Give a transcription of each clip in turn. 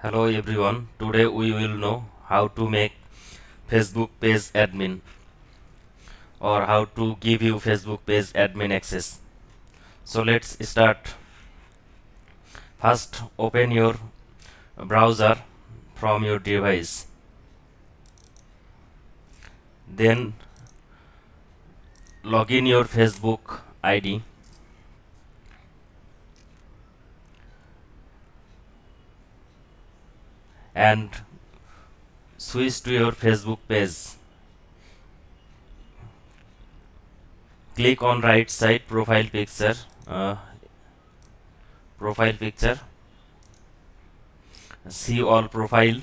Hello everyone. Today we will know how to make Facebook page admin or how to give you Facebook page admin access. So let's start. First open your browser from your device. Then log in your Facebook ID and switch to your Facebook page. Click on right side uh, profile picture, see all profile.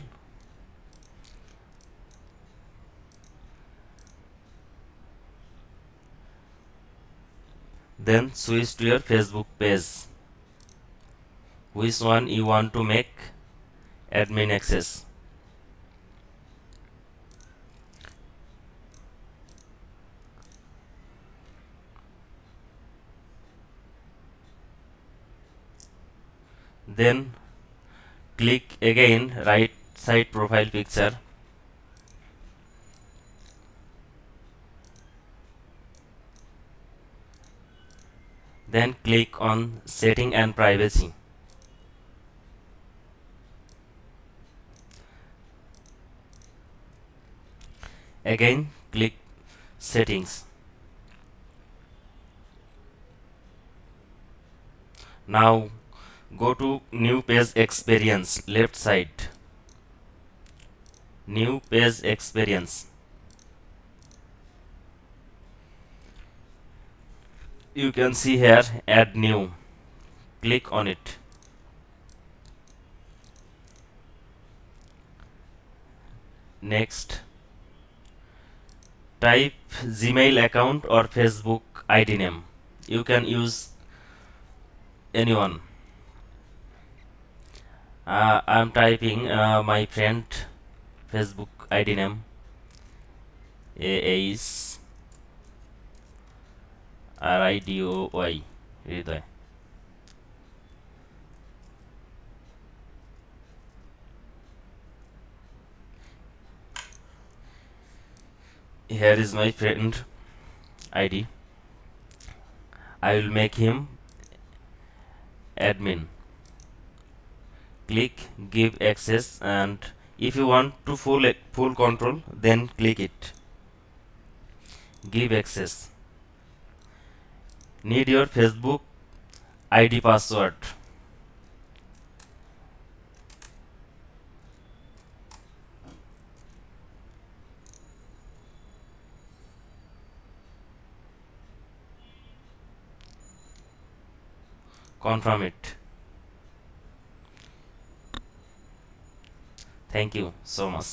Then switch to your Facebook page. Which one you want to make admin access? Then click again right side profile picture. Then click on setting and privacy. Again click settings. Now go to new page experience, left side, new page experience. You can see here add new. Click on it. Next, type Gmail account or Facebook ID name. You can use anyone. I'm typing my friend Facebook ID name is RIDOY Hriday. Here is my friend ID. I will make him admin. Click give access, and if you want to full control, then click it. Give access. Need your Facebook ID password. Confirm it. Thank you so much.